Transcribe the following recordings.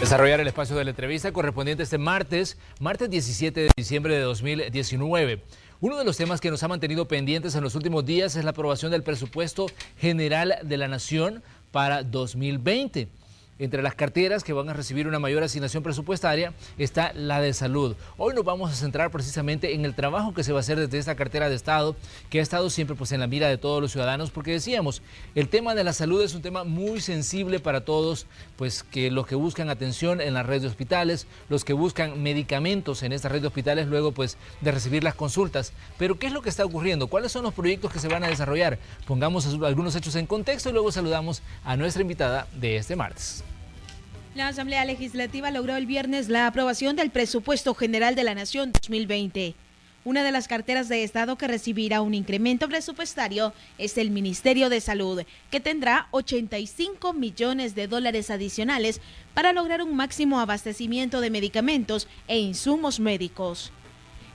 Desarrollar el espacio de la entrevista correspondiente este martes 17 de diciembre de 2019. Uno de los temas que nos ha mantenido pendientes en los últimos días es la aprobación del presupuesto general de la Nación para 2020. Entre las carteras que van a recibir una mayor asignación presupuestaria está la de salud. Hoy nos vamos a centrar precisamente en el trabajo que se va a hacer desde esta cartera de Estado, que ha estado siempre en la mira de todos los ciudadanos, porque decíamos, el tema de la salud es un tema muy sensible para todos, pues que los que buscan atención en la red de hospitales, los que buscan medicamentos en esta red de hospitales luego pues de recibir las consultas. Pero ¿qué es lo que está ocurriendo? ¿Cuáles son los proyectos que se van a desarrollar? Pongamos algunos hechos en contexto y luego saludamos a nuestra invitada de este martes. La Asamblea Legislativa logró el viernes la aprobación del Presupuesto General de la Nación 2020. Una de las carteras de Estado que recibirá un incremento presupuestario es el Ministerio de Salud, que tendrá 85 millones de dólares adicionales para lograr un máximo abastecimiento de medicamentos e insumos médicos.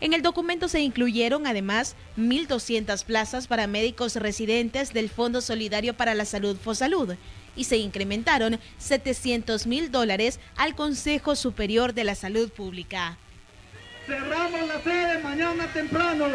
En el documento se incluyeron además 1.200 plazas para médicos residentes del Fondo Solidario para la Salud FOSalud y se incrementaron $700.000 al Consejo Superior de la Salud Pública. Cerramos la sede mañana temprano.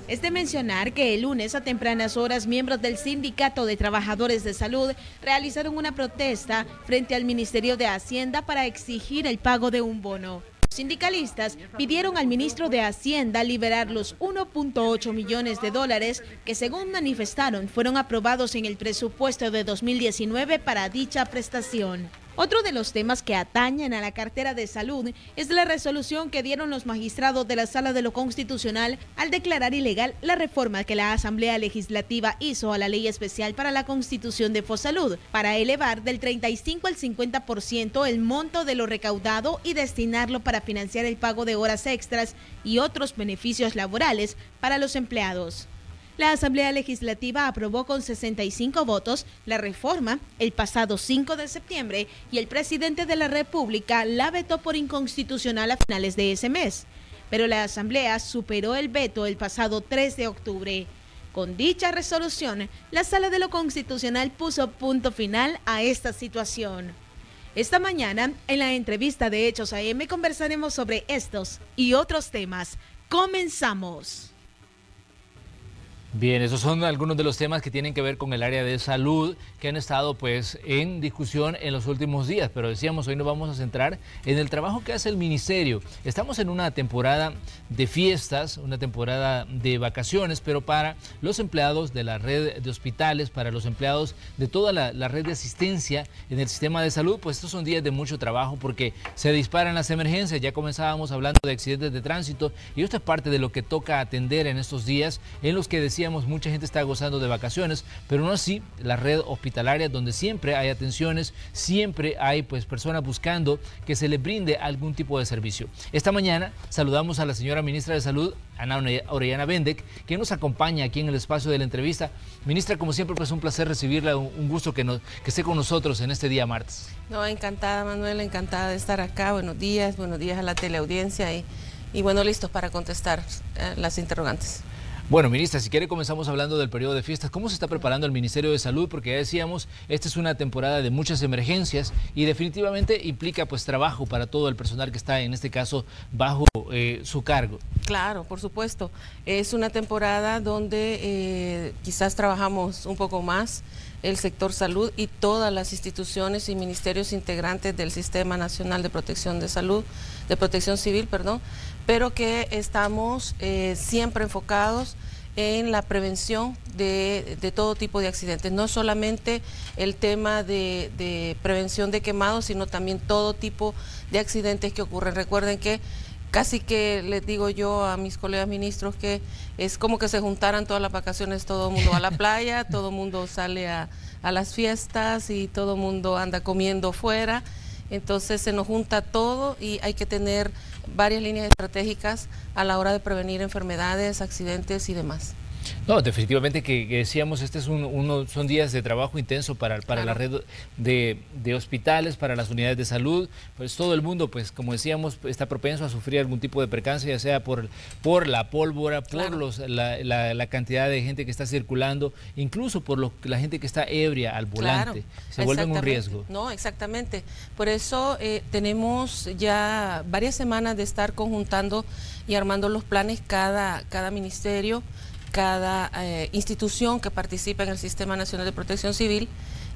Es de mencionar que el lunes a tempranas horas miembros del Sindicato de Trabajadores de Salud realizaron una protesta frente al Ministerio de Hacienda para exigir el pago de un bono. Los sindicalistas pidieron al ministro de Hacienda liberar los 1.8 millones de dólares que, según manifestaron, fueron aprobados en el presupuesto de 2019 para dicha prestación. Otro de los temas que atañen a la cartera de salud es la resolución que dieron los magistrados de la Sala de lo Constitucional al declarar ilegal la reforma que la Asamblea Legislativa hizo a la Ley Especial para la Constitución de FOSalud para elevar del 35 al 50% el monto de lo recaudado y destinarlo para financiar el pago de horas extras y otros beneficios laborales para los empleados. La Asamblea Legislativa aprobó con 65 votos la reforma el pasado 5 de septiembre y el presidente de la República la vetó por inconstitucional a finales de ese mes. Pero la Asamblea superó el veto el pasado 3 de octubre. Con dicha resolución, la Sala de lo Constitucional puso punto final a esta situación. Esta mañana, en la entrevista de Hechos AM, conversaremos sobre estos y otros temas. ¡Comenzamos! Bien, esos son algunos de los temas que tienen que ver con el área de salud que han estado pues en discusión en los últimos días, pero decíamos hoy nos vamos a centrar en el trabajo que hace el ministerio. Estamos en una temporada de fiestas, una temporada de vacaciones, pero para los empleados de la red de hospitales, para los empleados de toda la red de asistencia en el sistema de salud, pues estos son días de mucho trabajo porque se disparan las emergencias. Ya comenzábamos hablando de accidentes de tránsito y esto es parte de lo que toca atender en estos días en los que decíamos mucha gente está gozando de vacaciones, pero no así la red hospitalaria, donde siempre hay atenciones, siempre hay pues personas buscando que se les brinde algún tipo de servicio. Esta mañana saludamos a la señora ministra de Salud, Ana Orellana Bendec, que nos acompaña aquí en el espacio de la entrevista. Ministra, como siempre, pues un placer recibirla, un gusto que esté con nosotros en este día martes. No, encantada, Manuel, encantada de estar acá. Buenos días a la teleaudiencia y bueno, listos para contestar las interrogantes. Bueno, ministra, si quiere comenzamos hablando del periodo de fiestas. ¿Cómo se está preparando el Ministerio de Salud? Porque ya decíamos, esta es una temporada de muchas emergencias y definitivamente implica pues trabajo para todo el personal que está en este caso bajo su cargo. Claro, por supuesto. Es una temporada donde quizás trabajamos un poco más el sector salud y todas las instituciones y ministerios integrantes del Sistema Nacional de Protección de Salud, de Protección Civil, perdón, pero que estamos siempre enfocados en la prevención de todo tipo de accidentes, no solamente el tema de prevención de quemados, sino también todo tipo de accidentes que ocurren. Recuerden que casi que les digo yo a mis colegas ministros que es como que se juntaran todas las vacaciones, todo el mundo va a la playa, todo el mundo sale a las fiestas y todo el mundo anda comiendo fuera. Entonces se nos junta todo y hay que tener varias líneas estratégicas a la hora de prevenir enfermedades, accidentes y demás. No, definitivamente que decíamos, este es son días de trabajo intenso para Claro. la red de hospitales, para las unidades de salud. Pues todo el mundo, pues como decíamos, está propenso a sufrir algún tipo de percance, ya sea por la pólvora, por Claro. la cantidad de gente que está circulando, incluso por la gente que está ebria al volante. Claro, Se vuelve un exactamente. riesgo. No, exactamente. Por eso tenemos ya varias semanas de estar conjuntando y armando los planes cada ministerio, cada institución que participa en el Sistema Nacional de Protección Civil.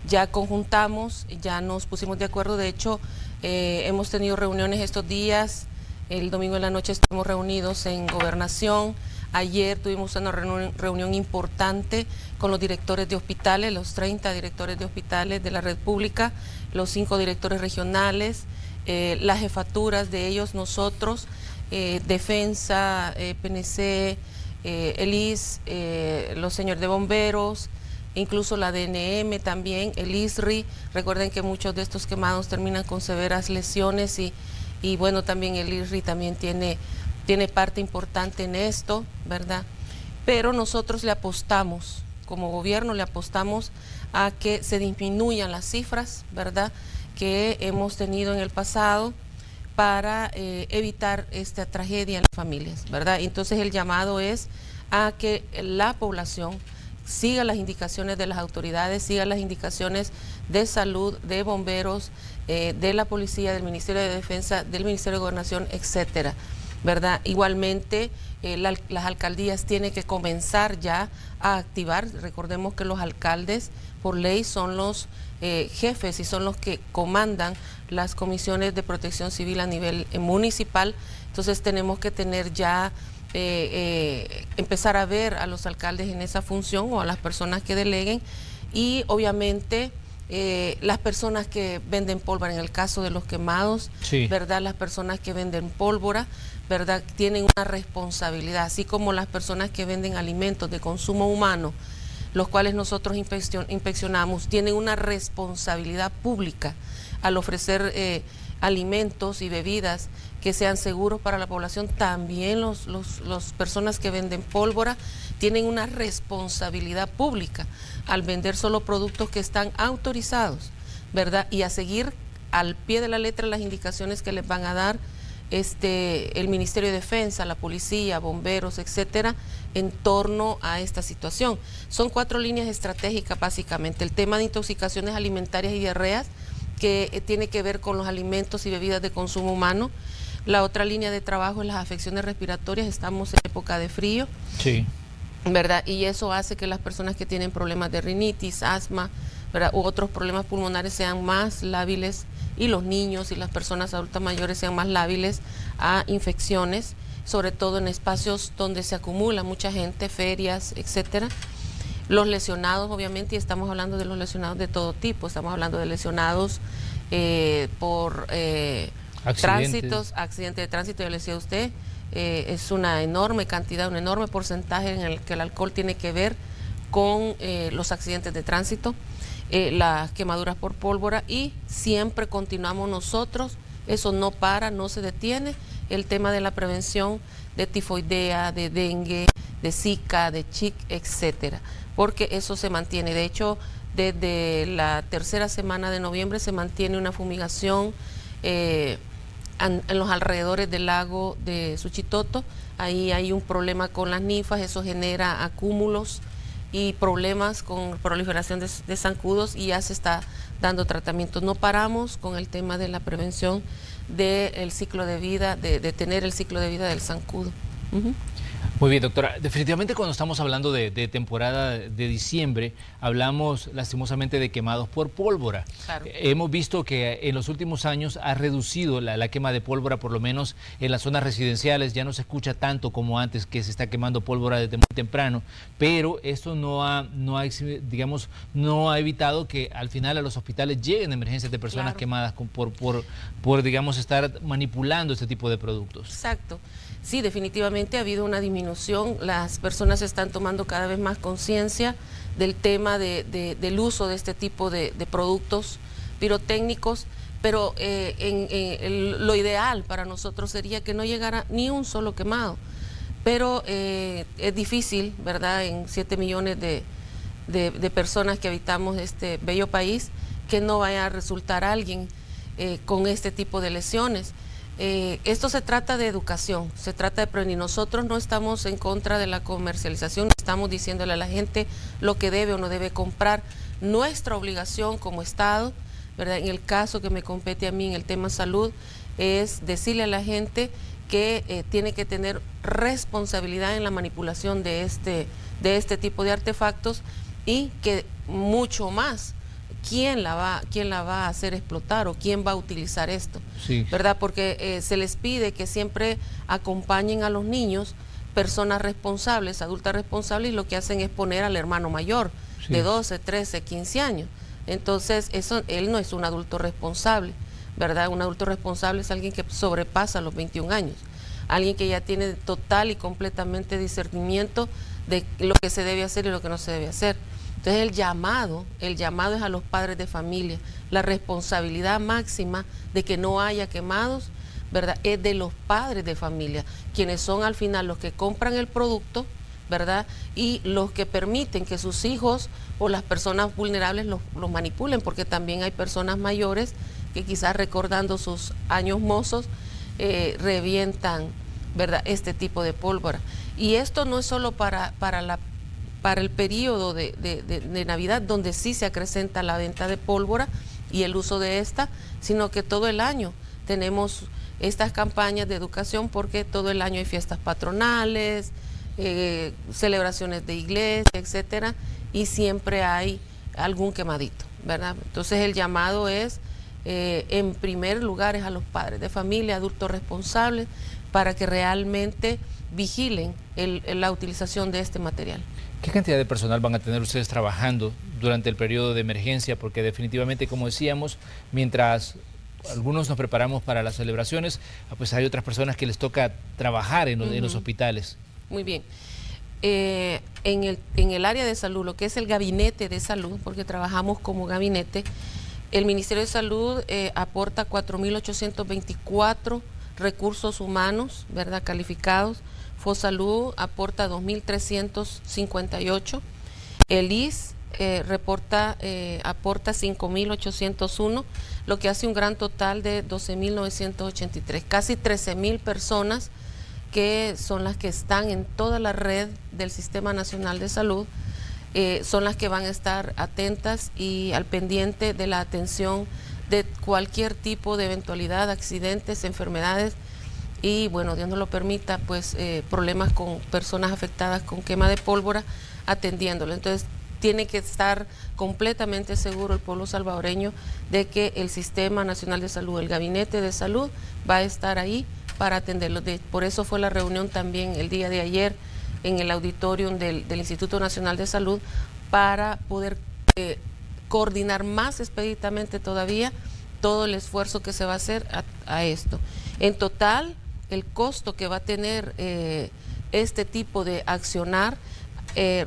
Ya conjuntamos, ya nos pusimos de acuerdo. De hecho, hemos tenido reuniones estos días. El domingo en la noche estamos reunidos en Gobernación. Ayer tuvimos una reunión importante con los directores de hospitales, los 30 directores de hospitales de la red pública, los 5 directores regionales, las jefaturas de ellos, nosotros, Defensa, PNC, el IS, los señores de bomberos, incluso la DNM también, el ISRI. Recuerden que muchos de estos quemados terminan con severas lesiones y bueno, también el ISRI también tiene parte importante en esto, ¿verdad? Pero nosotros le apostamos, como gobierno le apostamos a que se disminuyan las cifras, ¿verdad?, que hemos tenido en el pasado para evitar esta tragedia en las familias, ¿verdad? Entonces el llamado es a que la población siga las indicaciones de las autoridades, siga las indicaciones de salud, de bomberos, de la policía, del Ministerio de Defensa, del Ministerio de Gobernación, etcétera, ¿verdad? Igualmente, las alcaldías tienen que comenzar ya a activar. Recordemos que los alcaldes, por ley, son los jefes y son los que comandan las comisiones de protección civil a nivel municipal. Entonces tenemos que tener ya, empezar a ver a los alcaldes en esa función o a las personas que deleguen y obviamente las personas que venden pólvora, en el caso de los quemados, Sí. ¿verdad? Las personas que venden pólvora, ¿verdad?, tienen una responsabilidad, así como las personas que venden alimentos de consumo humano, los cuales nosotros inspeccionamos, tienen una responsabilidad pública al ofrecer alimentos y bebidas que sean seguros para la población. También las personas que venden pólvora tienen una responsabilidad pública al vender solo productos que están autorizados, ¿verdad? Y a seguir al pie de la letra las indicaciones que les van a dar el Ministerio de Defensa, la policía, bomberos, etcétera, en torno a esta situación. Son 4 líneas estratégicas básicamente. El tema de intoxicaciones alimentarias y diarreas, que tiene que ver con los alimentos y bebidas de consumo humano. La otra línea de trabajo es las afecciones respiratorias. Estamos en época de frío, Sí. ¿verdad? Y eso hace que las personas que tienen problemas de rinitis, asma, ¿verdad?, u otros problemas pulmonares sean más lábiles, y los niños y las personas adultas mayores sean más lábiles a infecciones, sobre todo en espacios donde se acumula mucha gente, ferias, etcétera. Los lesionados, obviamente, y estamos hablando de los lesionados de todo tipo. Estamos hablando de lesionados por tránsitos, accidentes de tránsito, ya le decía usted, es una enorme cantidad, un enorme porcentaje en el que el alcohol tiene que ver con los accidentes de tránsito, las quemaduras por pólvora, y siempre continuamos nosotros, eso no para, no se detiene, el tema de la prevención de tifoidea, de dengue, de Zika, de CHIC, etcétera, porque eso se mantiene. De hecho, desde la tercera semana de noviembre se mantiene una fumigación en los alrededores del lago de Suchitoto. Ahí hay un problema con las ninfas, eso genera acúmulos y problemas con proliferación de zancudos, y ya se está dando tratamiento. No paramos con el tema de la prevención del ciclo de vida, de tener el ciclo de vida del zancudo. Muy bien, doctora. Definitivamente cuando estamos hablando de temporada de diciembre, hablamos lastimosamente de quemados por pólvora. Claro. Hemos visto que en los últimos años ha reducido la quema de pólvora, por lo menos en las zonas residenciales. Ya no se escucha tanto como antes, que se está quemando pólvora desde muy temprano, pero esto no ha evitado que al final a los hospitales lleguen emergencias de personas Claro. quemadas por digamos, estar manipulando este tipo de productos. Exacto. Sí, definitivamente ha habido una disminución. Las personas están tomando cada vez más conciencia del tema del uso de este tipo de productos pirotécnicos, pero lo ideal para nosotros sería que no llegara ni un solo quemado. pero es difícil, ¿verdad?, en 7 millones de personas que habitamos este bello país, que no vaya a resultar alguien con este tipo de lesiones. Esto se trata de educación, se trata de prevenir. Nosotros no estamos en contra de la comercialización, estamos diciéndole a la gente lo que debe o no debe comprar. Nuestra obligación como Estado, ¿verdad?, en el caso que me compete a mí en el tema salud, es decirle a la gente que tiene que tener responsabilidad en la manipulación de este tipo de artefactos, y que mucho más, ¿quién la va a hacer explotar o quién va a utilizar esto? Sí. ¿Verdad? Porque se les pide que siempre acompañen a los niños personas responsables, adultas responsables, y lo que hacen es poner al hermano mayor, sí, de 12, 13, 15 años. Entonces, él no es un adulto responsable, ¿verdad? Un adulto responsable es alguien que sobrepasa los 21 años, alguien que ya tiene total y completamente discernimiento de lo que se debe hacer y lo que no se debe hacer. Entonces el llamado es a los padres de familia, la responsabilidad máxima de que no haya quemados, ¿verdad?, es de los padres de familia, quienes son al final los que compran el producto, ¿verdad?, y los que permiten que sus hijos o las personas vulnerables los manipulen, porque también hay personas mayores que quizás recordando sus años mozos revientan, ¿verdad?, este tipo de pólvora. Y esto no es solo para el periodo de Navidad, donde sí se acrecenta la venta de pólvora y el uso de esta, sino que todo el año tenemos estas campañas de educación, porque todo el año hay fiestas patronales, celebraciones de iglesia, etcétera, y siempre hay algún quemadito, ¿verdad? Entonces el llamado es, en primer lugar, es a los padres de familia, adultos responsables, para que realmente vigilen la utilización de este material. ¿Qué cantidad de personal van a tener ustedes trabajando durante el periodo de emergencia? Porque definitivamente, como decíamos, mientras algunos nos preparamos para las celebraciones, pues hay otras personas que les toca trabajar en los hospitales. Muy bien. En el área de salud, lo que es el gabinete de salud, porque trabajamos como gabinete, el Ministerio de Salud aporta 4.824 recursos humanos, ¿verdad?, calificados. FOSalud aporta 2.358, el IS aporta 5.801, lo que hace un gran total de 12.983, casi 13.000 personas que son las que están en toda la red del Sistema Nacional de Salud, son las que van a estar atentas y al pendiente de la atención de cualquier tipo de eventualidad, accidentes, enfermedades, y bueno, Dios no lo permita, pues problemas con personas afectadas con quema de pólvora, atendiéndolo. Entonces tiene que estar completamente seguro el pueblo salvadoreño de que el Sistema Nacional de Salud, el Gabinete de Salud, va a estar ahí para atenderlo. Por eso fue la reunión también el día de ayer en el auditorium del Instituto Nacional de Salud, para poder coordinar más expeditamente todavía todo el esfuerzo que se va a hacer a esto. En total, el costo que va a tener este tipo de accionar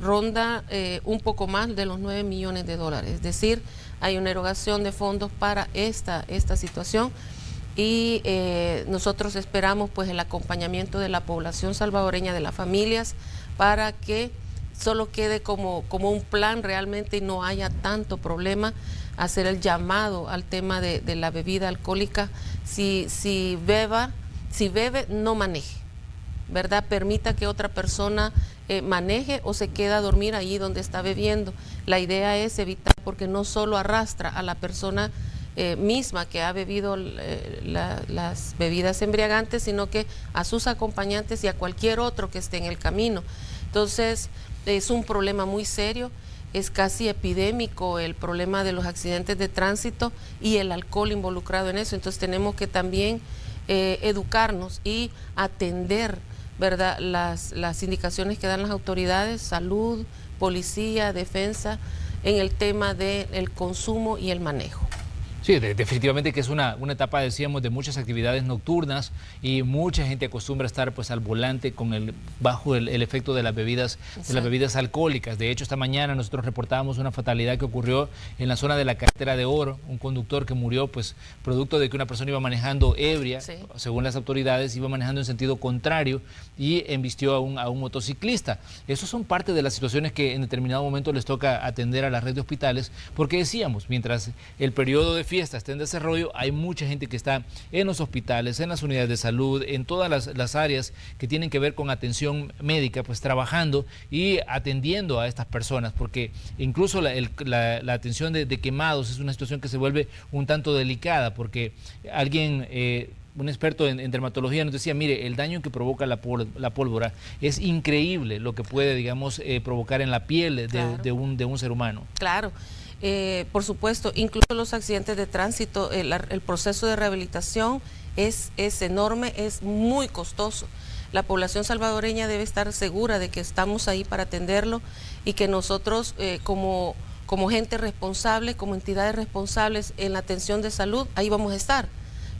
ronda un poco más de los 9 millones de dólares. Es decir, hay una erogación de fondos para esta situación, y nosotros esperamos pues el acompañamiento de la población salvadoreña, de las familias, para que solo quede como un plan realmente y no haya tanto problema. Hacer el llamado al tema de la bebida alcohólica: si bebe, no maneje, ¿verdad? Permita que otra persona maneje, o se queda a dormir ahí donde está bebiendo. La idea es evitar, porque no solo arrastra a la persona misma que ha bebido las bebidas embriagantes, sino que a sus acompañantes y a cualquier otro que esté en el camino. Entonces es un problema muy serio, es casi epidémico el problema de los accidentes de tránsito y el alcohol involucrado en eso. Entonces tenemos que también educarnos y atender, ¿verdad?, las indicaciones que dan las autoridades, salud, policía, defensa, en el tema del consumo y el manejo. Sí, definitivamente que es una etapa, decíamos, de muchas actividades nocturnas y mucha gente acostumbra a estar pues al volante bajo el efecto de las bebidas alcohólicas. De hecho, esta mañana nosotros reportábamos una fatalidad que ocurrió en la zona de la carretera de Oro, un conductor que murió pues producto de que una persona iba manejando ebria, sí, según las autoridades, iba manejando en sentido contrario y embistió a un motociclista. Esos son parte de las situaciones que en determinado momento les toca atender a la red de hospitales, porque decíamos, mientras el periodo de fiesta está en desarrollo, hay mucha gente que está en los hospitales, en las unidades de salud, en todas las áreas que tienen que ver con atención médica, pues trabajando y atendiendo a estas personas, porque incluso la atención de quemados es una situación que se vuelve un tanto delicada, porque alguien... un experto en dermatología nos decía, mire, el daño que provoca la pólvora es increíble lo que puede, digamos, provocar en la piel de un ser humano. Claro. Por supuesto, incluso los accidentes de tránsito, el proceso de rehabilitación es enorme, es muy costoso. La población salvadoreña debe estar segura de que estamos ahí para atenderlo y que nosotros como gente responsable, como entidades responsables en la atención de salud, ahí vamos a estar.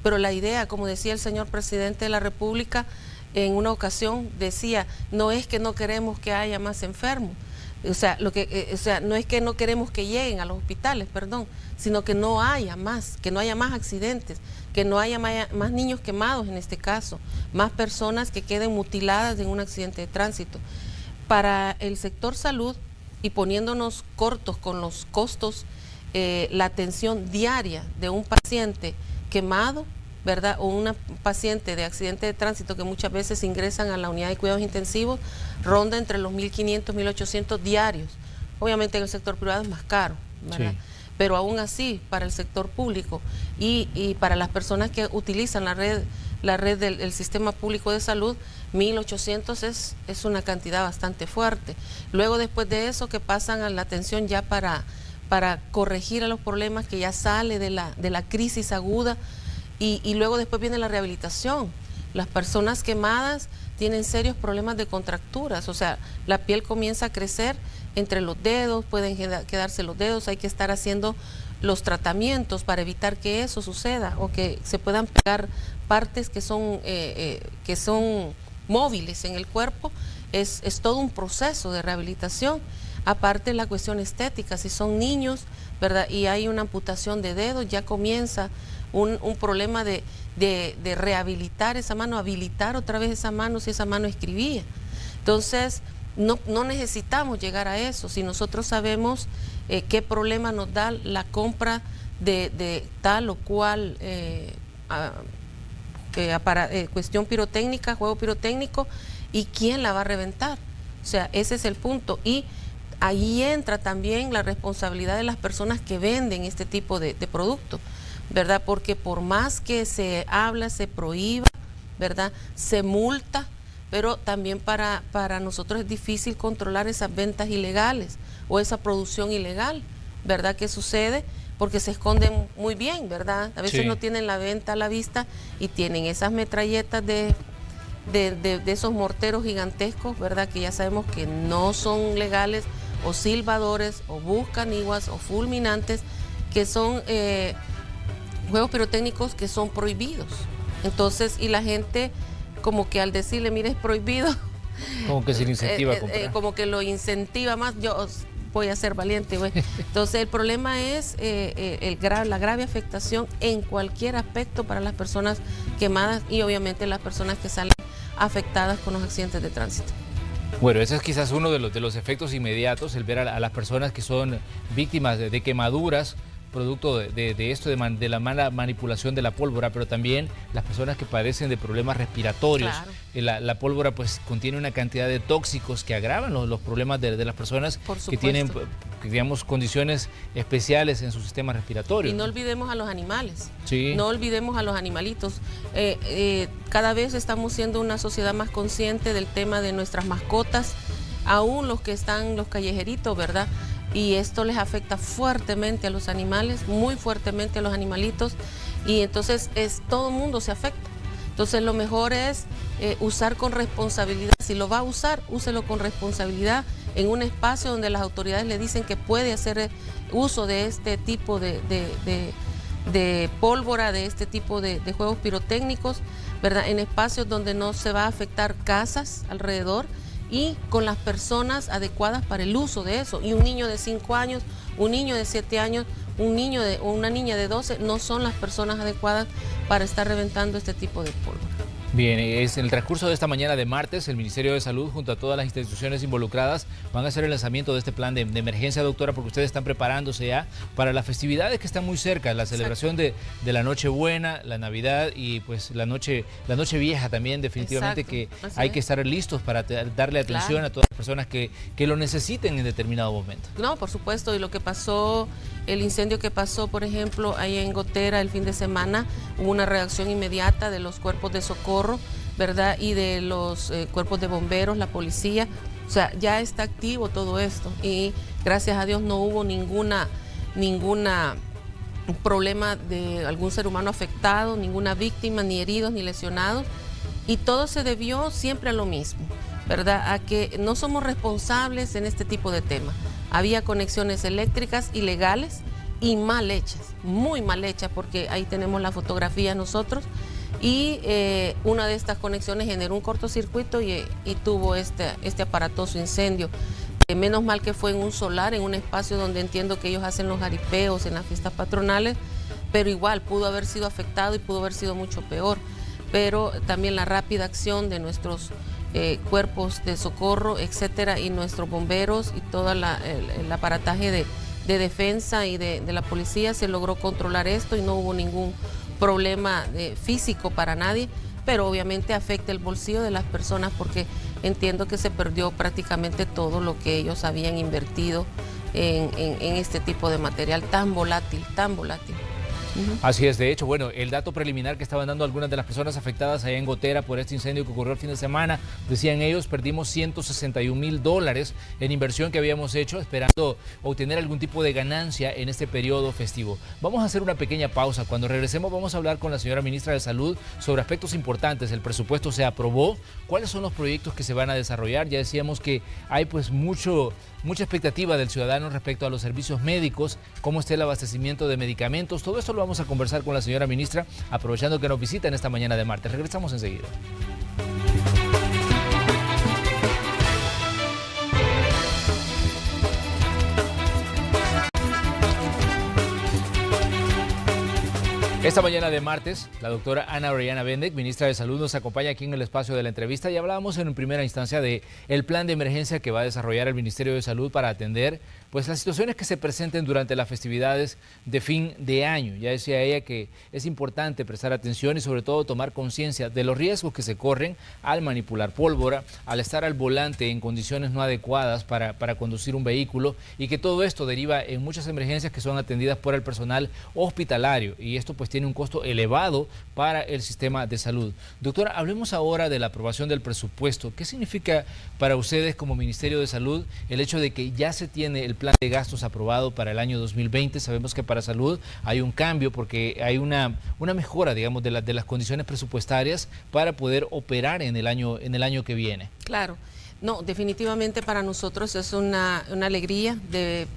Pero la idea, como decía el señor presidente de la República, en una ocasión decía, no es que no queremos que haya más enfermos, o sea, no es que no queremos que lleguen a los hospitales, perdón, sino que no haya más accidentes, que no haya más niños quemados en este caso, más personas que queden mutiladas en un accidente de tránsito. Para el sector salud, y poniéndonos cortos con los costos, la atención diaria de un paciente quemado, ¿verdad? O una paciente de accidente de tránsito que muchas veces ingresan a la unidad de cuidados intensivos, ronda entre los 1.500, 1.800 diarios. Obviamente en el sector privado es más caro, ¿verdad? Sí. Pero aún así, para el sector público y para las personas que utilizan la red del sistema público de salud, 1.800 es una cantidad bastante fuerte. Luego, después de eso, que pasan a la atención ya para corregir a los problemas que ya sale de la crisis aguda, y luego después viene la rehabilitación. Las personas quemadas tienen serios problemas de contracturas, o sea, la piel comienza a crecer entre los dedos, pueden quedarse los dedos, hay que estar haciendo los tratamientos para evitar que eso suceda o que se puedan pegar partes que son móviles en el cuerpo. Es todo un proceso de rehabilitación. Aparte la cuestión estética, si son niños, ¿verdad? Y hay una amputación de dedos, ya comienza un problema de rehabilitar esa mano, habilitar otra vez esa mano si esa mano escribía. Entonces, no necesitamos llegar a eso. Si nosotros sabemos qué problema nos da la compra de tal o cual cuestión pirotécnica, juego pirotécnico, y quién la va a reventar. O sea, ese es el punto. Y ahí entra también la responsabilidad de las personas que venden este tipo de productos, ¿verdad? Porque por más que se habla, se prohíba, ¿verdad? Se multa, pero también para nosotros es difícil controlar esas ventas ilegales o esa producción ilegal, ¿verdad? ¿Qué sucede? Porque se esconden muy bien, ¿verdad? A veces no tienen la venta a la vista y tienen esas metralletas de esos morteros gigantescos, ¿verdad? Que ya sabemos que no son legales, o silbadores, o buscaniguas, o fulminantes, que son juegos pirotécnicos que son prohibidos. Entonces, y la gente como que al decirle, mire, es prohibido, como que se le incentiva a comprar. Como que lo incentiva más, yo voy a ser valiente, güey. Entonces el problema es la grave afectación en cualquier aspecto para las personas quemadas y obviamente las personas que salen afectadas con los accidentes de tránsito. Bueno, ese es quizás uno de los efectos inmediatos, el ver a las personas que son víctimas de quemaduras, producto de esto, de la mala manipulación de la pólvora, pero también las personas que padecen de problemas respiratorios. Claro. La pólvora pues contiene una cantidad de tóxicos que agravan los problemas de las personas que tienen, digamos, condiciones especiales en su sistema respiratorio. Y no olvidemos a los animales, sí. No olvidemos a los animalitos. Cada vez estamos siendo una sociedad más consciente del tema de nuestras mascotas, aún los que están, los callejeritos, ¿verdad? Y esto les afecta fuertemente a los animales, muy fuertemente a los animalitos, y entonces todo el mundo se afecta. Entonces lo mejor es usar con responsabilidad. Si lo va a usar, úselo con responsabilidad en un espacio donde las autoridades le dicen que puede hacer uso de este tipo de pólvora, de este tipo de juegos pirotécnicos, ¿verdad? En espacios donde no se va a afectar casas alrededor y con las personas adecuadas para el uso de eso. Y un niño de 5 años, un niño de 7 años, una niña de 12 no son las personas adecuadas para estar reventando este tipo de pólvora. Bien, en el transcurso de esta mañana de martes, el Ministerio de Salud junto a todas las instituciones involucradas van a hacer el lanzamiento de este plan de emergencia, doctora, porque ustedes están preparándose ya para las festividades que están muy cerca, la celebración de la Nochebuena, la Navidad y pues la noche vieja también, definitivamente. Exacto. Que hay que estar listos para darle atención a todas las personas que lo necesiten en determinado momento. No, por supuesto, y lo que pasó, el incendio que pasó, por ejemplo, ahí en Gotera el fin de semana, hubo una reacción inmediata de los cuerpos de socorro, ¿verdad? Y de los cuerpos de bomberos, la policía. O sea, ya está activo todo esto y gracias a Dios no hubo ninguna problema de algún ser humano afectado, ninguna víctima, ni heridos, ni lesionados. Y todo se debió siempre a lo mismo, ¿verdad? A que no somos responsables en este tipo de temas. Había conexiones eléctricas ilegales y mal hechas, muy mal hechas, porque ahí tenemos la fotografía nosotros. Y una de estas conexiones generó un cortocircuito y tuvo este aparatoso incendio. Menos mal que fue en un solar, en un espacio donde entiendo que ellos hacen los jaripeos en las fiestas patronales, pero igual pudo haber sido afectado y pudo haber sido mucho peor. Pero también la rápida acción de nuestros cuerpos de socorro, etcétera, y nuestros bomberos y todo el aparataje de defensa y de la policía se logró controlar esto y no hubo ningún problema físico para nadie, pero obviamente afecta el bolsillo de las personas porque entiendo que se perdió prácticamente todo lo que ellos habían invertido en este tipo de material tan volátil, tan volátil. Así es, de hecho, bueno, el dato preliminar que estaban dando algunas de las personas afectadas allá en Gotera por este incendio que ocurrió el fin de semana, decían ellos, perdimos $161.000 en inversión que habíamos hecho esperando obtener algún tipo de ganancia en este periodo festivo. Vamos a hacer una pequeña pausa. Cuando regresemos vamos a hablar con la señora ministra de Salud sobre aspectos importantes. El presupuesto se aprobó. ¿Cuáles son los proyectos que se van a desarrollar? Ya decíamos que hay pues mucha expectativa del ciudadano respecto a los servicios médicos, cómo está el abastecimiento de medicamentos. Todo esto lo vamos a conversar con la señora ministra, aprovechando que nos visita en esta mañana de martes. Regresamos enseguida. Esta mañana de martes, la doctora Ana Orellana Bendec, ministra de Salud, nos acompaña aquí en el espacio de la entrevista y hablábamos en primera instancia de el plan de emergencia que va a desarrollar el Ministerio de Salud para atender pues las situaciones que se presenten durante las festividades de fin de año. Ya decía ella que es importante prestar atención y sobre todo tomar conciencia de los riesgos que se corren al manipular pólvora, al estar al volante en condiciones no adecuadas para conducir un vehículo y que todo esto deriva en muchas emergencias que son atendidas por el personal hospitalario y esto pues tiene un costo elevado para el sistema de salud. Doctora, hablemos ahora de la aprobación del presupuesto. ¿Qué significa para ustedes como Ministerio de Salud el hecho de que ya se tiene el plan de gastos aprobado para el año 2020? Sabemos que para salud hay un cambio porque hay una mejora, digamos, de las condiciones presupuestarias para poder operar en el año que viene. Claro. No, definitivamente para nosotros es una alegría,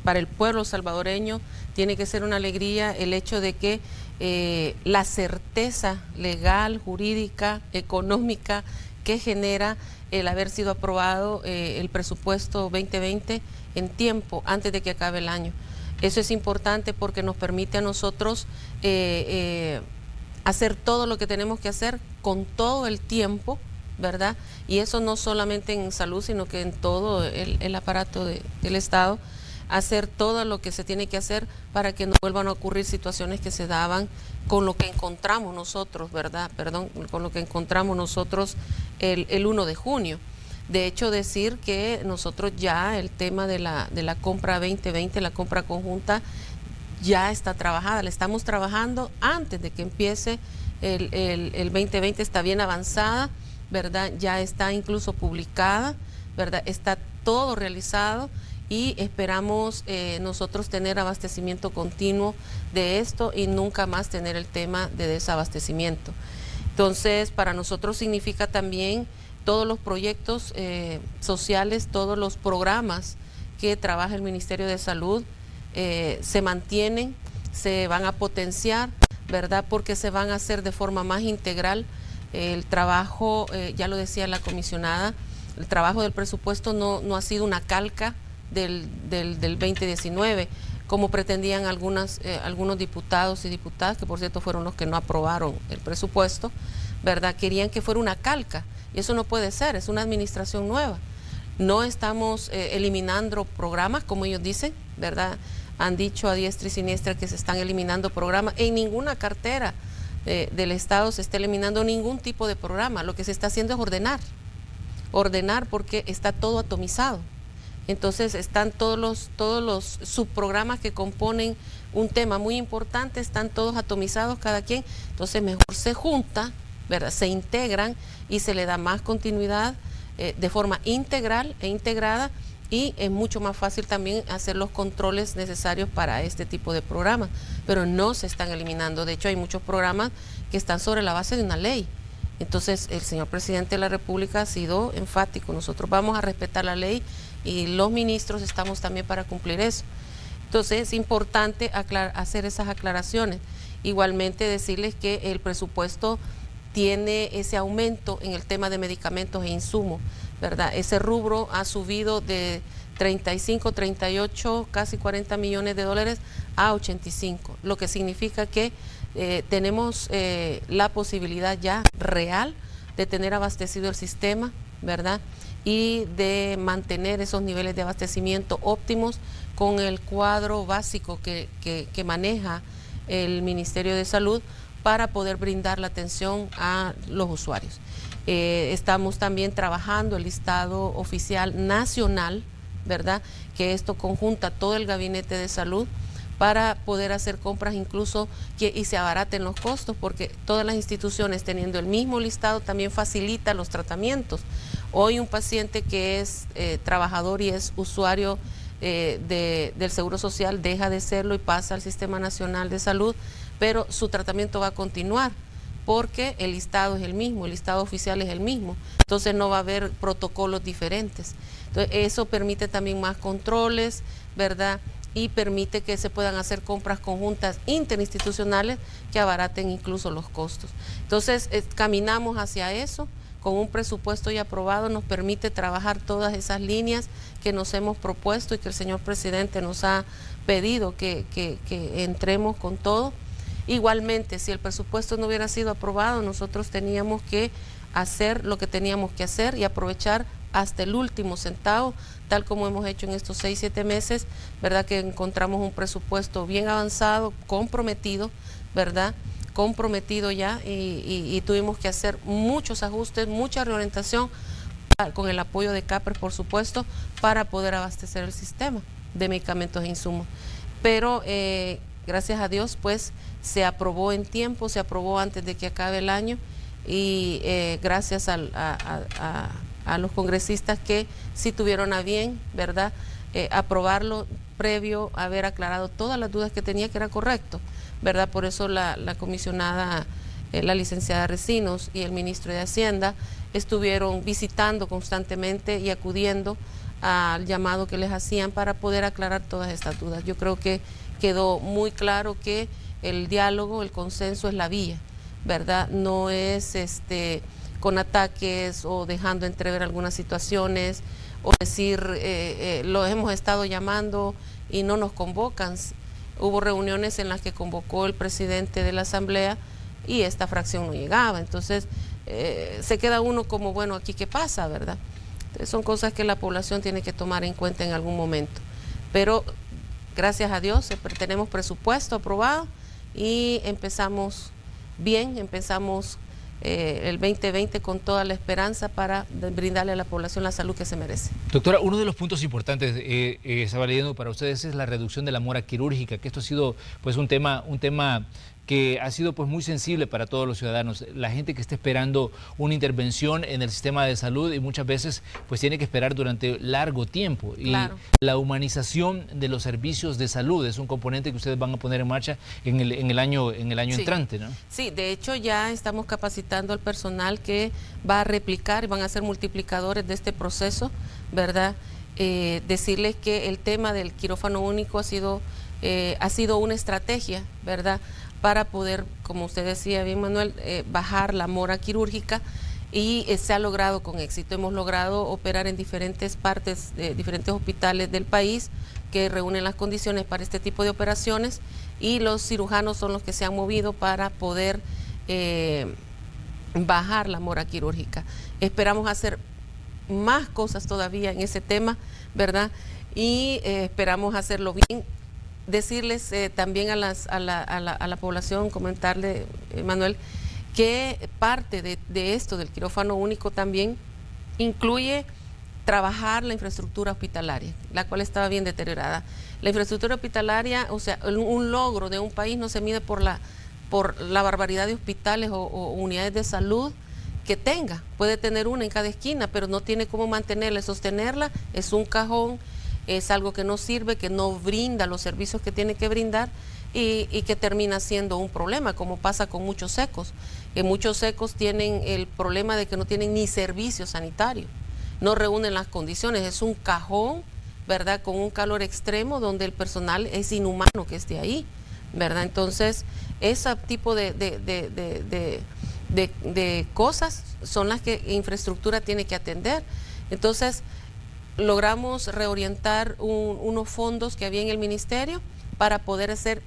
para el pueblo salvadoreño tiene que ser una alegría el hecho de que la certeza legal, jurídica, económica que genera el haber sido aprobado el presupuesto 2020 en tiempo, antes de que acabe el año. Eso es importante porque nos permite a nosotros hacer todo lo que tenemos que hacer con todo el tiempo, ¿verdad? Y eso no solamente en salud, sino que en todo el aparato del Estado, hacer todo lo que se tiene que hacer para que no vuelvan a ocurrir situaciones que se daban con lo que encontramos nosotros, ¿verdad? Con lo que encontramos nosotros el 1 de junio. De hecho, decir que nosotros ya el tema de la compra 2020, la compra conjunta, ya está trabajada, la estamos trabajando antes de que empiece el 2020, está bien avanzada, ¿verdad? Ya está incluso publicada, ¿verdad? Está todo realizado y esperamos nosotros tener abastecimiento continuo de esto y nunca más tener el tema de desabastecimiento. Entonces, para nosotros significa también todos los proyectos sociales, todos los programas que trabaja el Ministerio de Salud se mantienen, se van a potenciar, ¿verdad? Porque se van a hacer de forma más integral. El trabajo, ya lo decía la comisionada, el trabajo del presupuesto no ha sido una calca del 2019, como pretendían algunos diputados y diputadas, que por cierto fueron los que no aprobaron el presupuesto, ¿verdad? Querían que fuera una calca, y eso no puede ser, es una administración nueva. No estamos eliminando programas, como ellos dicen, ¿verdad? Han dicho a diestra y siniestra que se están eliminando programas. En ninguna cartera del Estado se está eliminando ningún tipo de programa. Lo que se está haciendo es ordenar porque está todo atomizado. Entonces están todos los subprogramas que componen un tema muy importante, están todos atomizados cada quien. Entonces mejor se junta, ¿verdad? Se integran y se le da más continuidad de forma integral e integrada, y es mucho más fácil también hacer los controles necesarios para este tipo de programas, pero no se están eliminando. De hecho, hay muchos programas que están sobre la base de una ley. Entonces, el señor presidente de la República ha sido enfático: nosotros vamos a respetar la ley y los ministros estamos también para cumplir eso. Entonces, es importante hacer esas aclaraciones. Igualmente, decirles que el presupuesto tiene ese aumento en el tema de medicamentos e insumos, ¿verdad? Ese rubro ha subido de 35, 38, casi 40 millones de dólares a 85, lo que significa que tenemos la posibilidad ya real de tener abastecido el sistema, ¿verdad? Y de mantener esos niveles de abastecimiento óptimos con el cuadro básico que maneja el Ministerio de Salud para poder brindar la atención a los usuarios. Estamos también trabajando el listado oficial nacional, ¿verdad? Que esto conjunta todo el gabinete de salud para poder hacer compras incluso y se abaraten los costos, porque todas las instituciones teniendo el mismo listado también facilita los tratamientos. Hoy un paciente que es trabajador y es usuario del Seguro Social deja de serlo y pasa al Sistema Nacional de Salud, pero su tratamiento va a continuar porque el listado es el mismo, el listado oficial es el mismo, entonces no va a haber protocolos diferentes. Entonces eso permite también más controles, ¿verdad? Y permite que se puedan hacer compras conjuntas interinstitucionales que abaraten incluso los costos. Entonces caminamos hacia eso. Con un presupuesto ya aprobado nos permite trabajar todas esas líneas que nos hemos propuesto y que el señor presidente nos ha pedido que entremos con todo. Igualmente, si el presupuesto no hubiera sido aprobado, nosotros teníamos que hacer lo que teníamos que hacer y aprovechar hasta el último centavo, tal como hemos hecho en estos 6, 7 meses, ¿verdad? Que encontramos un presupuesto bien avanzado, comprometido, ¿verdad? Comprometido ya, y tuvimos que hacer muchos ajustes, mucha reorientación con el apoyo de CAPRES, por supuesto, para poder abastecer el sistema de medicamentos e insumos. Pero gracias a Dios, pues se aprobó en tiempo, se aprobó antes de que acabe el año, y gracias a los congresistas que sí tuvieron a bien, ¿verdad? Aprobarlo previo a haber aclarado todas las dudas que tenía, que era correcto, ¿verdad? Por eso la comisionada, la licenciada Recinos y el ministro de Hacienda estuvieron visitando constantemente y acudiendo al llamado que les hacían para poder aclarar todas estas dudas. Yo creo que quedó muy claro que el diálogo, el consenso es la vía, ¿verdad? No es con ataques o dejando entrever algunas situaciones o decir lo hemos estado llamando y no nos convocan. Hubo reuniones en las que convocó el presidente de la Asamblea y esta fracción no llegaba. Entonces se queda uno como, bueno, ¿aquí qué pasa, verdad? Entonces, son cosas que la población tiene que tomar en cuenta en algún momento. Pero gracias a Dios tenemos presupuesto aprobado y empezamos bien, empezamos el 2020 con toda la esperanza para brindarle a la población la salud que se merece. Doctora, uno de los puntos importantes, estaba leyendo para ustedes, es la reducción de la mora quirúrgica, que esto ha sido pues un tema que ha sido pues muy sensible para todos los ciudadanos. La gente que está esperando una intervención en el sistema de salud y muchas veces pues tiene que esperar durante largo tiempo. Y claro, la humanización de los servicios de salud es un componente que ustedes van a poner en marcha en el año sí, entrante, ¿no? Sí, de hecho ya estamos capacitando al personal que va a replicar y van a ser multiplicadores de este proceso, ¿verdad? Decirles que el tema del quirófano único ha sido ha sido una estrategia, ¿verdad?, para poder, como usted decía bien, Manuel, bajar la mora quirúrgica, y se ha logrado con éxito. Hemos logrado operar en diferentes partes, diferentes hospitales del país que reúnen las condiciones para este tipo de operaciones, y los cirujanos son los que se han movido para poder bajar la mora quirúrgica. Esperamos hacer más cosas todavía en ese tema, ¿verdad? Y esperamos hacerlo bien. Decirles también a la población, comentarle, Manuel, que parte de esto del quirófano único también incluye trabajar la infraestructura hospitalaria, la cual estaba bien deteriorada. La infraestructura hospitalaria, o sea, un logro de un país no se mide por la barbaridad de hospitales o unidades de salud que tenga. Puede tener una en cada esquina, pero no tiene cómo mantenerla, sostenerla, es un cajón, es algo que no sirve, que no brinda los servicios que tiene que brindar, y que termina siendo un problema, como pasa con muchos secos. Muchos secos tienen el problema de que no tienen ni servicio sanitario, no reúnen las condiciones, es un cajón, ¿verdad?, con un calor extremo donde el personal es inhumano que esté ahí, ¿verdad? Entonces, ese tipo de cosas son las que infraestructura tiene que atender. Entonces, logramos reorientar unos fondos que había en el ministerio para poder hacer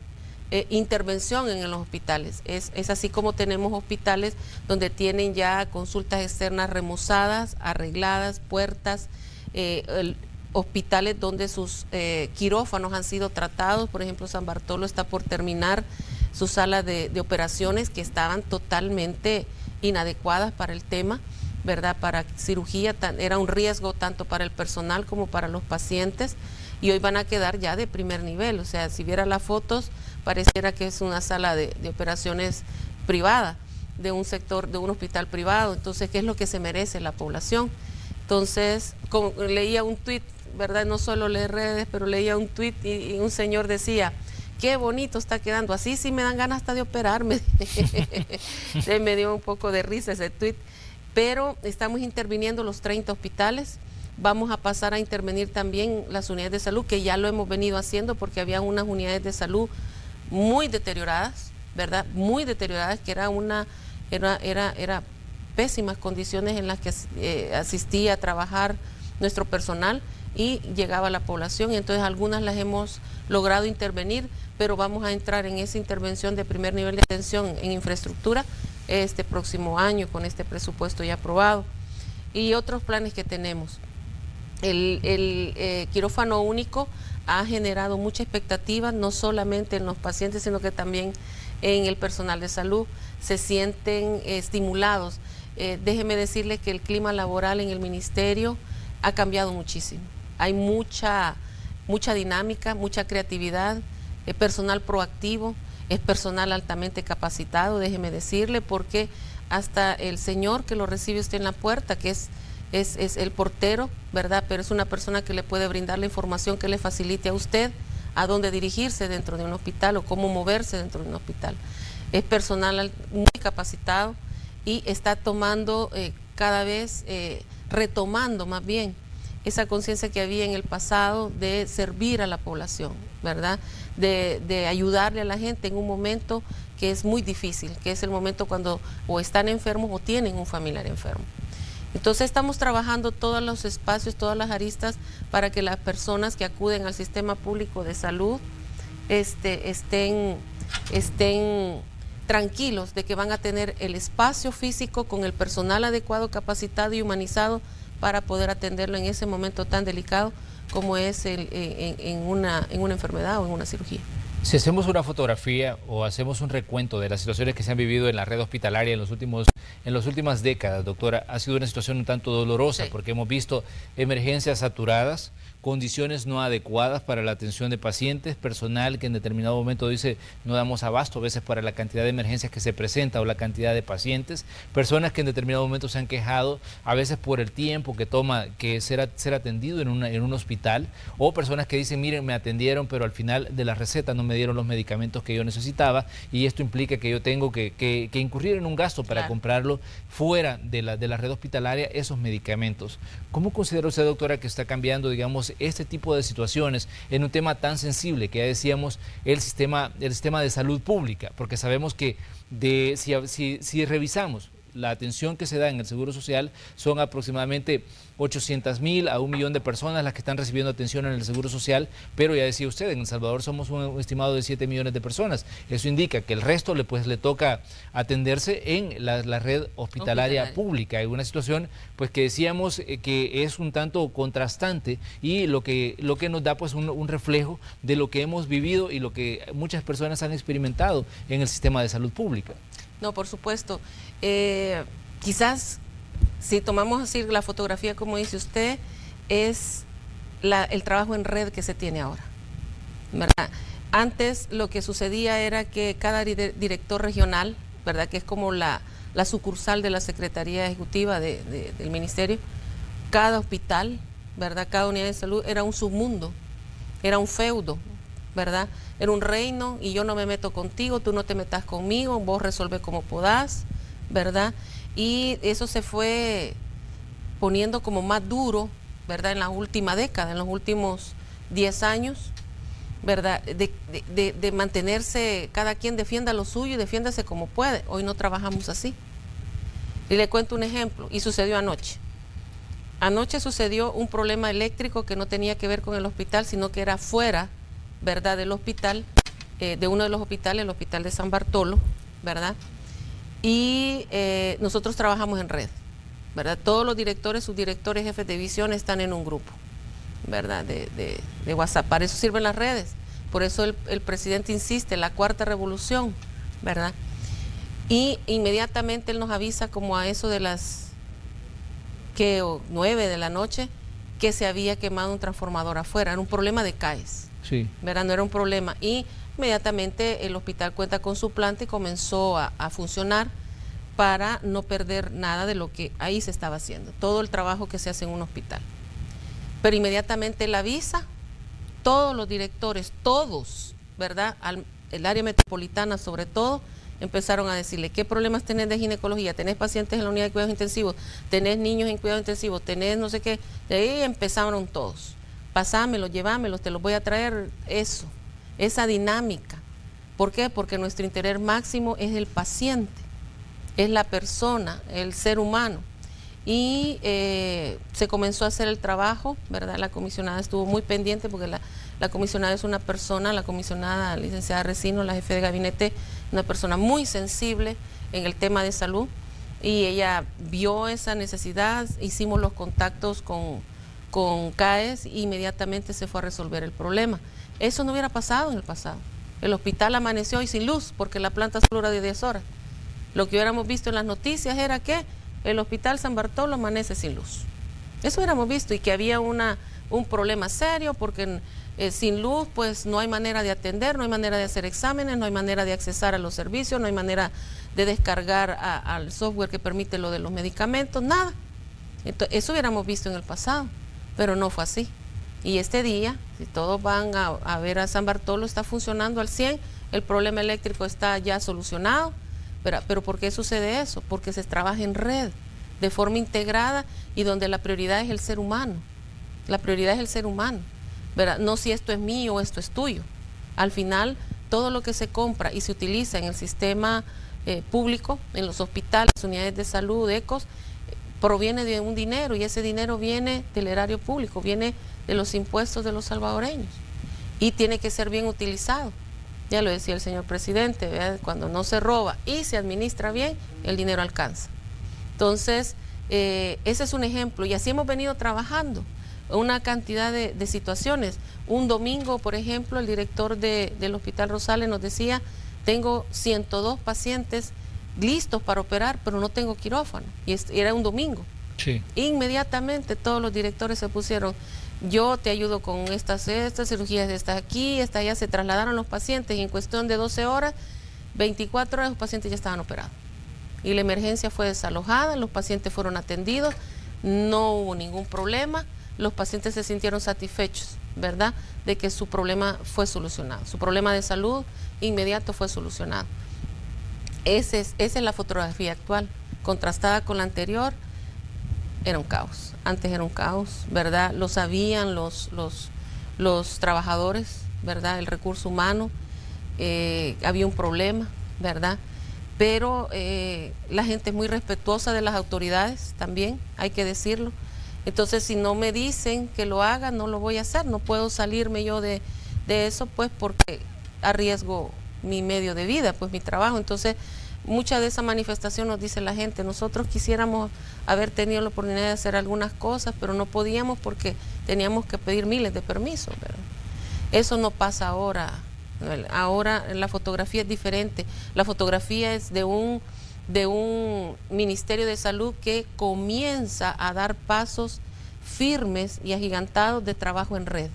intervención en los hospitales. Es así como tenemos hospitales donde tienen ya consultas externas remozadas, arregladas, puertas, hospitales donde sus quirófanos han sido tratados. Por ejemplo, San Bartolo está por terminar su sala de operaciones, que estaban totalmente inadecuadas para el tema, ¿verdad?, para cirugía. Era un riesgo tanto para el personal como para los pacientes, y hoy van a quedar ya de primer nivel. O sea, si viera las fotos, pareciera que es una sala de operaciones privada, de un sector, de un hospital privado. Entonces, ¿qué es lo que se merece la población? Entonces, leía un tuit, ¿verdad?, no solo leer redes, pero leía un tuit y un señor decía: qué bonito está quedando, así sí me dan ganas hasta de operarme. Me dio un poco de risa ese tuit, pero estamos interviniendo los 30 hospitales. Vamos a pasar a intervenir también las unidades de salud, que ya lo hemos venido haciendo, porque había unas unidades de salud muy deterioradas, ¿verdad?, muy deterioradas, que era pésimas condiciones en las que asistía a trabajar nuestro personal y llegaba la población, y entonces algunas las hemos logrado intervenir, pero vamos a entrar en esa intervención de primer nivel de atención en infraestructura este próximo año con este presupuesto ya aprobado, y otros planes que tenemos. El quirófano único ha generado mucha expectativa, no solamente en los pacientes, sino que también en el personal de salud. Se sienten estimulados. Déjeme decirle que el clima laboral en el ministerio ha cambiado muchísimo. Hay mucha dinámica, mucha creatividad, personal proactivo, es personal altamente capacitado, déjeme decirle, porque hasta el señor que lo recibe usted en la puerta, que es el portero, ¿verdad?, pero es una persona que le puede brindar la información que le facilite a usted a dónde dirigirse dentro de un hospital o cómo moverse dentro de un hospital. Es personal muy capacitado y está tomando cada vez, retomando más bien esa conciencia que había en el pasado de servir a la población, ¿verdad?, de ayudarle a la gente en un momento que es muy difícil, que es el momento cuando o están enfermos o tienen un familiar enfermo. Entonces estamos trabajando todos los espacios, todas las aristas, para que las personas que acuden al sistema público de salud estén tranquilos de que van a tener el espacio físico con el personal adecuado, capacitado y humanizado para poder atenderlo en ese momento tan delicado como es en una enfermedad o en una cirugía. Si hacemos una fotografía o hacemos un recuento de las situaciones que se han vivido en la red hospitalaria en las últimas décadas, doctora, ha sido una situación un tanto dolorosa, sí, porque hemos visto emergencias saturadas, condiciones no adecuadas para la atención de pacientes, personal que en determinado momento dice no damos abasto a veces para la cantidad de emergencias que se presenta o la cantidad de pacientes, personas que en determinado momento se han quejado a veces por el tiempo que toma ser atendido en un hospital, o personas que dicen miren me atendieron pero al final de la receta no me me dieron los medicamentos que yo necesitaba, y esto implica que yo tengo que incurrir en un gasto para comprarlo fuera de la red hospitalaria, esos medicamentos. ¿Cómo considera usted, doctora, que está cambiando, digamos, este tipo de situaciones en un tema tan sensible que ya decíamos, el sistema de salud pública? Porque sabemos que si revisamos la atención que se da en el Seguro Social, son aproximadamente 800,000 a 1 millón de personas las que están recibiendo atención en el Seguro Social, pero ya decía usted, en El Salvador somos un estimado de 7 millones de personas. Eso indica que el resto le toca atenderse en la red hospitalaria pública. Hay una situación pues que decíamos que es un tanto contrastante, y lo que nos da pues un reflejo de lo que hemos vivido y lo que muchas personas han experimentado en el sistema de salud pública. No, por supuesto. Quizás, si tomamos así la fotografía, como dice usted, es el trabajo en red que se tiene ahora, ¿verdad? Antes lo que sucedía era que cada director regional, ¿verdad?, que es como la sucursal de la Secretaría Ejecutiva del Ministerio, cada hospital, ¿verdad?, cada unidad de salud era un submundo, era un feudo, ¿verdad? Era un reino, y yo no me meto contigo, tú no te metas conmigo, vos resolve como podás, ¿verdad? Y eso se fue poniendo como más duro, ¿verdad?, en la última década, en los últimos 10 años, ¿verdad?, de mantenerse, cada quien defienda lo suyo y defiéndase como puede. Hoy no trabajamos así. Y le cuento un ejemplo, y sucedió anoche. Anoche sucedió un problema eléctrico que no tenía que ver con el hospital, sino que era fuera, ¿verdad?, del hospital, de uno de los hospitales, el hospital de San Bartolo, ¿verdad? Y nosotros trabajamos en red, ¿verdad? Todos los directores, subdirectores, jefes de división están en un grupo, ¿verdad?, de WhatsApp. Para eso sirven las redes. Por eso el presidente insiste, la cuarta revolución, ¿verdad? Y inmediatamente él nos avisa, como a eso de las 9 de la noche, que se había quemado un transformador afuera. Era un problema de CAES. Sí. ¿Verdad? No era un problema. Y inmediatamente el hospital cuenta con su planta y comenzó a funcionar para no perder nada de lo que ahí se estaba haciendo, todo el trabajo que se hace en un hospital. Pero inmediatamente él avisa, todos los directores, todos, ¿verdad?, el área metropolitana sobre todo, empezaron a decirle: ¿qué problemas tenés de ginecología? ¿Tenés pacientes en la unidad de cuidados intensivos? ¿Tenés niños en cuidados intensivos? ¿Tenés no sé qué? De ahí empezaron todos. Pasámelos, llevámelos, te los voy a traer. Eso, esa dinámica. ¿Por qué? Porque nuestro interés máximo es el paciente, es la persona, el ser humano. Y se comenzó a hacer el trabajo, ¿verdad? La comisionada estuvo muy pendiente, porque la comisionada es una persona, la comisionada licenciada Resino, la jefe de gabinete, una persona muy sensible en el tema de salud, y ella vio esa necesidad. Hicimos los contactos con CAES, e inmediatamente se fue a resolver el problema. Eso no hubiera pasado en el pasado. El hospital amaneció hoy sin luz, porque la planta solo era de 10 horas. Lo que hubiéramos visto en las noticias era que el hospital San Bartolo amanece sin luz. Eso hubiéramos visto, y que había un problema serio, porque sin luz pues no hay manera de atender, no hay manera de hacer exámenes, no hay manera de accesar a los servicios, no hay manera de descargar al software que permite lo de los medicamentos, nada. Entonces, eso hubiéramos visto en el pasado, pero no fue así. Y este día, si todos van a ver a San Bartolo, está funcionando al 100%, el problema eléctrico está ya solucionado. Pero ¿por qué sucede eso? Porque se trabaja en red, de forma integrada, y donde la prioridad es el ser humano. La prioridad es el ser humano, ¿verdad? No si esto es mío o esto es tuyo. Al final, todo lo que se compra y se utiliza en el sistema público, en los hospitales, unidades de salud, ECOS, proviene de un dinero, y ese dinero viene del erario público, viene de los impuestos de los salvadoreños, y tiene que ser bien utilizado. Ya lo decía el señor presidente, ¿verdad? Cuando no se roba y se administra bien, el dinero alcanza. Entonces, ese es un ejemplo, y así hemos venido trabajando una cantidad de situaciones. Un domingo, por ejemplo, el director del Hospital Rosales nos decía: tengo 102 pacientes listos para operar, pero no tengo quirófano, y era un domingo. Sí. Inmediatamente todos los directores se pusieron: yo te ayudo con estas cirugías, estas aquí, estas allá. Se trasladaron los pacientes, y en cuestión de 12 horas, 24 horas, los pacientes ya estaban operados. Y la emergencia fue desalojada, los pacientes fueron atendidos, no hubo ningún problema, los pacientes se sintieron satisfechos. ¿verdad?, de que su problema fue solucionado. Su problema de salud inmediato fue solucionado. Esa es la fotografía actual. Contrastada con la anterior, era un caos. Antes era un caos, ¿verdad? Lo sabían los trabajadores, ¿verdad? El recurso humano, había un problema, ¿verdad? Pero la gente es muy respetuosa de las autoridades también, hay que decirlo. Entonces, si no me dicen que lo haga, no lo voy a hacer. No puedo salirme yo de eso, pues, porque arriesgo mi medio de vida, pues mi trabajo. Entonces, mucha de esa manifestación nos dice la gente, nosotros quisiéramos haber tenido la oportunidad de hacer algunas cosas, pero no podíamos porque teníamos que pedir miles de permisos, ¿verdad? Eso no pasa ahora. Ahora la fotografía es diferente. La fotografía es de un Ministerio de Salud que comienza a dar pasos firmes y agigantados de trabajo en red,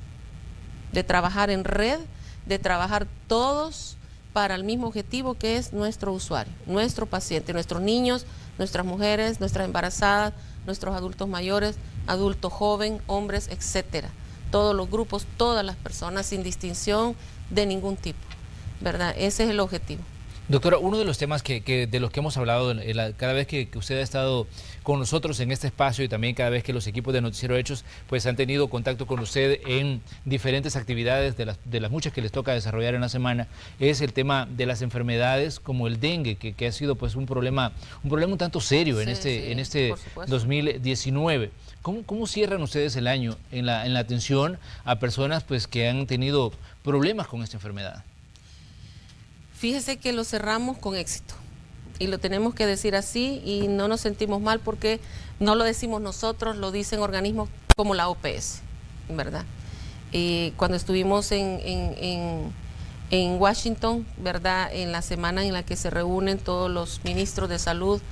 de trabajar en red, de trabajar todos para el mismo objetivo, que es nuestro usuario, nuestro paciente, nuestros niños, nuestras mujeres, nuestras embarazadas, nuestros adultos mayores, adultos jóvenes, hombres, etcétera. Todos los grupos, todas las personas, sin distinción de ningún tipo, ¿verdad? Ese es el objetivo. Doctora, uno de los temas de los que hemos hablado cada vez que usted ha estado con nosotros en este espacio, y también cada vez que los equipos de Noticiero Hechos pues han tenido contacto con usted en diferentes actividades de las muchas que les toca desarrollar en la semana, es el tema de las enfermedades como el dengue, que ha sido pues un problema un tanto serio en este 2019. ¿Cómo cierran ustedes el año en la atención a personas pues que han tenido problemas con esta enfermedad? Fíjese que lo cerramos con éxito y lo tenemos que decir así, y no nos sentimos mal porque no lo decimos nosotros, lo dicen organismos como la OPS, ¿verdad? Cuando estuvimos en Washington, ¿verdad?, en la semana en la que se reúnen todos los ministros de salud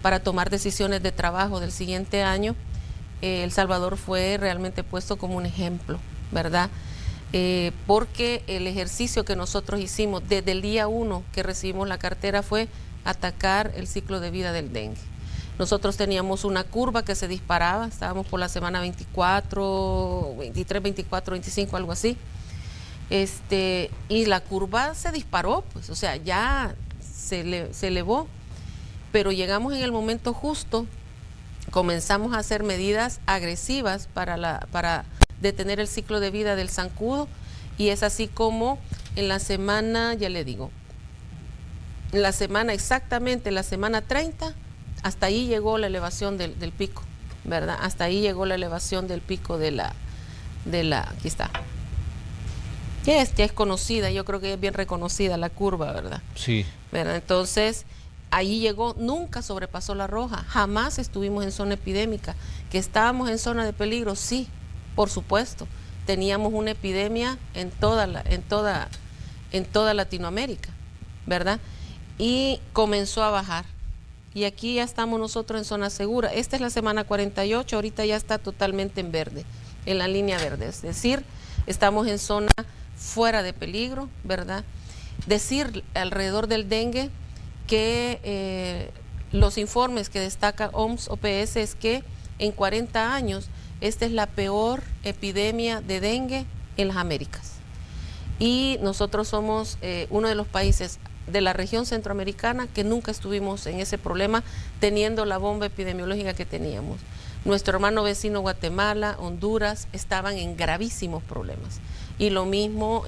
para tomar decisiones de trabajo del siguiente año, El Salvador fue realmente puesto como un ejemplo, ¿verdad? Porque el ejercicio que nosotros hicimos desde el día 1 que recibimos la cartera fue atacar el ciclo de vida del dengue. Nosotros teníamos una curva que se disparaba, estábamos por la semana 24, 23, 24, 25, algo así, y la curva se disparó, pues, o sea, ya se elevó, pero llegamos en el momento justo, comenzamos a hacer medidas agresivas para detener el ciclo de vida del zancudo, y es así como en la semana, ya le digo, exactamente la semana 30, hasta ahí llegó la elevación del pico, ¿verdad? Hasta ahí llegó la elevación del pico de la aquí está. Ya es conocida, yo creo que es bien reconocida la curva, ¿verdad? Sí. ¿Verdad? Entonces, ahí llegó, nunca sobrepasó la roja, jamás estuvimos en zona epidémica. ¿Que estábamos en zona de peligro? Sí, por supuesto. Teníamos una epidemia en toda Latinoamérica, ¿verdad? Y comenzó a bajar. Y aquí ya estamos nosotros en zona segura. Esta es la semana 48, ahorita ya está totalmente en verde, en la línea verde. Es decir, estamos en zona fuera de peligro, ¿verdad? Decir alrededor del dengue que los informes que destaca OMS-OPS es que en 40 años esta es la peor epidemia de dengue en las Américas. Y nosotros somos uno de los países de la región centroamericana que nunca estuvimos en ese problema, teniendo la bomba epidemiológica que teníamos. Nuestro hermano vecino Guatemala, Honduras, estaban en gravísimos problemas. Y lo mismo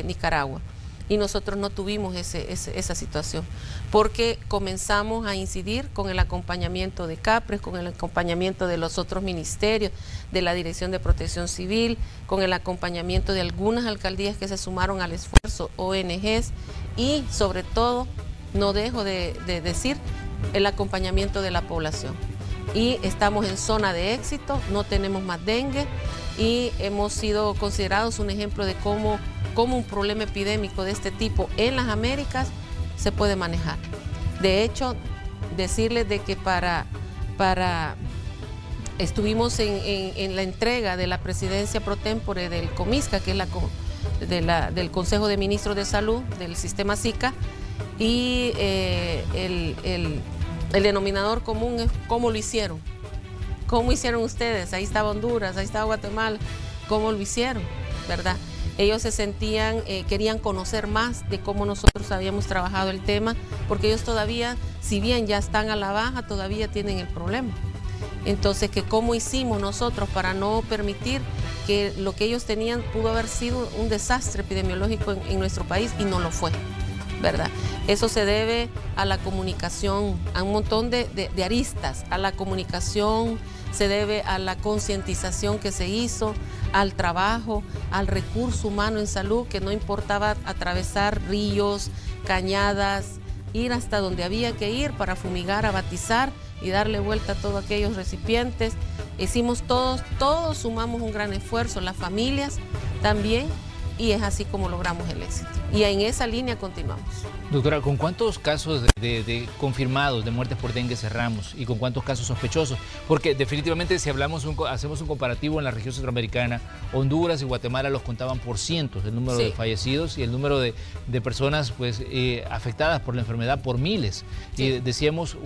Nicaragua. Y nosotros no tuvimos esa situación, porque comenzamos a incidir con el acompañamiento de CAPRES, con el acompañamiento de los otros ministerios, de la Dirección de Protección Civil, con el acompañamiento de algunas alcaldías que se sumaron al esfuerzo, ONGs, y sobre todo, no dejo de decir, el acompañamiento de la población. Y estamos en zona de éxito, no tenemos más dengue, y hemos sido considerados un ejemplo de cómo un problema epidémico de este tipo en las Américas se puede manejar. De hecho, decirles de que estuvimos en la entrega de la presidencia pro tempore del COMISCA, que es del Consejo de Ministros de Salud del sistema SICA, y el denominador común es cómo lo hicieron. ¿Cómo hicieron ustedes? Ahí estaba Honduras, ahí estaba Guatemala. ¿Cómo lo hicieron? ¿verdad? Ellos se sentían, querían conocer más de cómo nosotros habíamos trabajado el tema, porque ellos todavía, si bien ya están a la baja, todavía tienen el problema. Entonces, que cómo hicimos nosotros para no permitir que lo que ellos tenían pudo haber sido un desastre epidemiológico en nuestro país, y no lo fue, ¿verdad? Eso se debe a la comunicación, a un montón de aristas, a la comunicación, se debe a la concientización que se hizo, al trabajo, al recurso humano en salud, que no importaba atravesar ríos, cañadas, ir hasta donde había que ir para fumigar, abatizar y darle vuelta a todos aquellos recipientes. Hicimos todos sumamos un gran esfuerzo, las familias también, y es así como logramos el éxito. Y en esa línea continuamos. Doctora, ¿con cuántos casos de confirmados de muertes por dengue cerramos y con cuántos casos sospechosos? Porque definitivamente si hacemos un comparativo en la región centroamericana, Honduras y Guatemala los contaban por cientos, el número de fallecidos y el número de personas pues, afectadas por la enfermedad por miles. Sí. Y decíamos,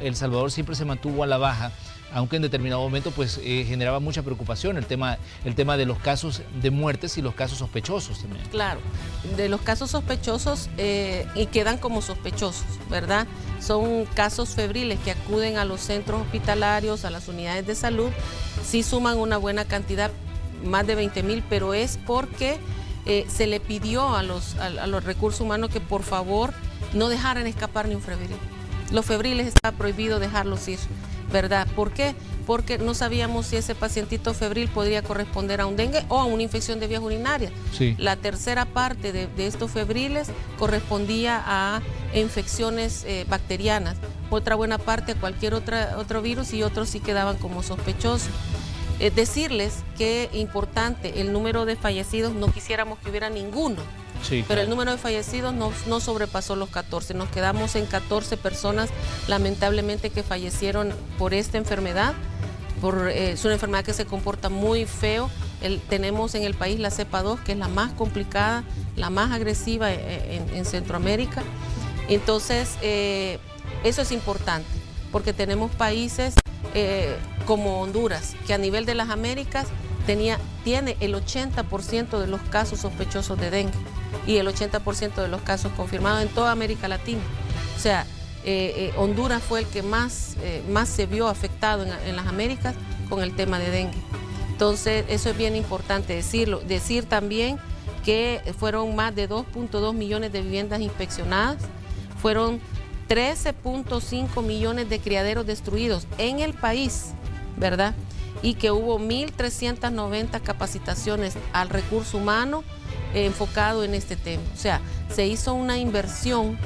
El Salvador siempre se mantuvo a la baja, aunque en determinado momento pues generaba mucha preocupación el tema de los casos de muertes y los casos sospechosos también. Claro, de los casos sospechosos y quedan como sospechosos, ¿verdad? Son casos febriles que acuden a los centros hospitalarios, a las unidades de salud, sí suman una buena cantidad, más de 20,000, pero es porque se le pidió a los recursos humanos que por favor no dejaran escapar ni un febril. Los febriles está prohibido dejarlos ir, ¿verdad? ¿Por qué? Porque no sabíamos si ese pacientito febril podría corresponder a un dengue o a una infección de vías urinarias. Sí. La tercera parte de estos febriles correspondía a infecciones bacterianas, otra buena parte a cualquier otro virus, y otros sí quedaban como sospechosos. Decirles que importante, el número de fallecidos, no quisiéramos que hubiera ninguno. Sí, pero el número de fallecidos no sobrepasó los 14. Nos quedamos en 14 personas, lamentablemente, que fallecieron por esta enfermedad. Es una enfermedad que se comporta muy feo. Tenemos en el país la cepa 2, que es la más complicada, la más agresiva en Centroamérica. Entonces, eso es importante, porque tenemos países como Honduras, que a nivel de las Américas tiene el 80% de los casos sospechosos de dengue y el 80% de los casos confirmados en toda América Latina. O sea, Honduras fue el que más se vio afectado en las Américas con el tema de dengue. Entonces, eso es bien importante decirlo. Decir también que fueron más de 2.2 millones de viviendas inspeccionadas, fueron 13.5 millones de criaderos destruidos en el país, ¿verdad? Y que hubo 1.390 capacitaciones al recurso humano enfocado en este tema. O sea, se hizo una inversión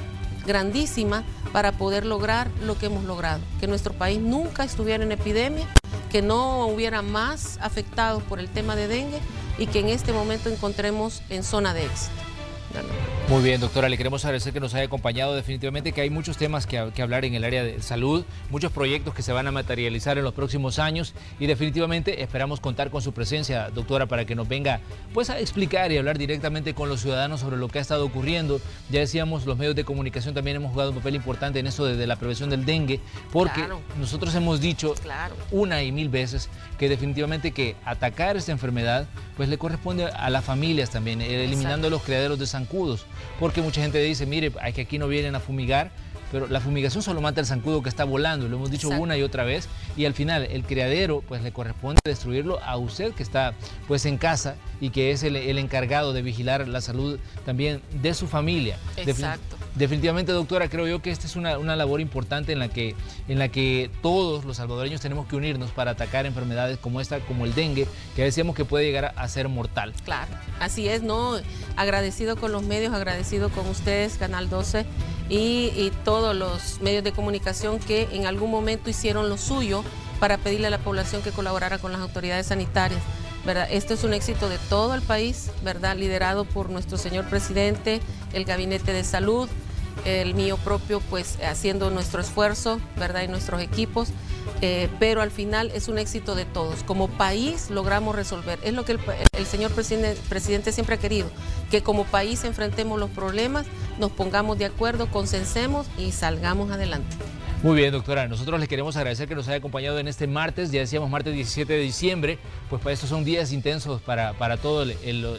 grandísima para poder lograr lo que hemos logrado, que nuestro país nunca estuviera en epidemia, que no hubiera más afectados por el tema de dengue y que en este momento encontremos en zona de éxito. Muy bien, doctora, le queremos agradecer que nos haya acompañado. Definitivamente que hay muchos temas que hablar en el área de salud, muchos proyectos que se van a materializar en los próximos años y definitivamente esperamos contar con su presencia, doctora, para que nos venga pues a explicar y hablar directamente con los ciudadanos sobre lo que ha estado ocurriendo. Ya decíamos, los medios de comunicación también hemos jugado un papel importante en eso de la prevención del dengue, porque nosotros hemos dicho una y mil veces que definitivamente que atacar esta enfermedad pues le corresponde a las familias también, eliminando los criaderos de zancudos. Porque mucha gente dice, mire, es que aquí no vienen a fumigar, pero la fumigación solo mata el zancudo que está volando, lo hemos dicho una y otra vez, y al final el criadero pues le corresponde destruirlo a usted que está pues en casa y que es el encargado de vigilar la salud también de su familia. Exacto. Definitivamente, doctora, creo yo que esta es una labor importante en la que todos los salvadoreños tenemos que unirnos para atacar enfermedades como esta, como el dengue, que decíamos que puede llegar a ser mortal. Claro, así es, ¿no? Agradecido con los medios, agradecido con ustedes, Canal 12, y todos los medios de comunicación que en algún momento hicieron lo suyo para pedirle a la población que colaborara con las autoridades sanitarias, ¿verdad? Esto es un éxito de todo el país, ¿verdad? Liderado por nuestro señor presidente, el Gabinete de Salud, el mío propio, pues haciendo nuestro esfuerzo, ¿verdad? Y nuestros equipos, pero al final es un éxito de todos. Como país logramos resolver, es lo que el señor presidente siempre ha querido, que como país enfrentemos los problemas, nos pongamos de acuerdo, consensemos y salgamos adelante. Muy bien, doctora. Nosotros le queremos agradecer que nos haya acompañado en este martes, ya decíamos martes 17 de diciembre, pues para estos son días intensos para todos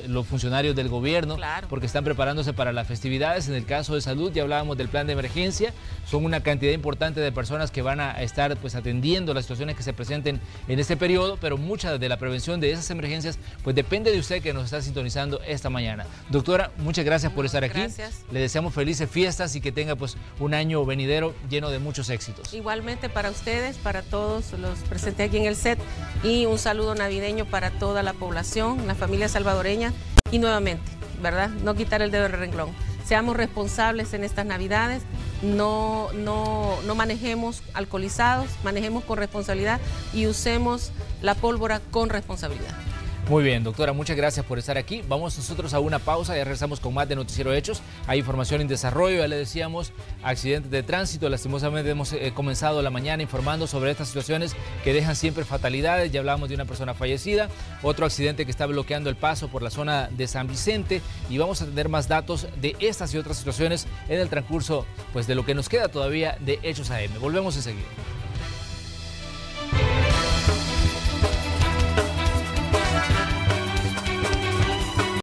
los funcionarios del gobierno, claro, porque están preparándose para las festividades. En el caso de salud, ya hablábamos del plan de emergencia, son una cantidad importante de personas que van a estar pues atendiendo las situaciones que se presenten en este periodo, pero mucha de la prevención de esas emergencias pues depende de usted que nos está sintonizando esta mañana. Doctora, muchas gracias por estar aquí. Gracias. Le deseamos felices fiestas y que tenga pues un año venidero lleno de muchos éxitos. Igualmente para ustedes, para todos los presentes aquí en el set, y un saludo navideño para toda la población, la familia salvadoreña, y nuevamente, ¿verdad? No quitar el dedo del renglón. Seamos responsables en estas Navidades, no manejemos alcoholizados, manejemos con responsabilidad y usemos la pólvora con responsabilidad. Muy bien, doctora, muchas gracias por estar aquí. Vamos nosotros a una pausa, ya regresamos con más de Noticiero Hechos. Hay información en desarrollo, ya le decíamos, accidentes de tránsito. Lastimosamente hemos comenzado la mañana informando sobre estas situaciones que dejan siempre fatalidades. Ya hablábamos de una persona fallecida, otro accidente que está bloqueando el paso por la zona de San Vicente, y vamos a tener más datos de estas y otras situaciones en el transcurso pues, de lo que nos queda todavía de Hechos AM. Volvemos enseguida.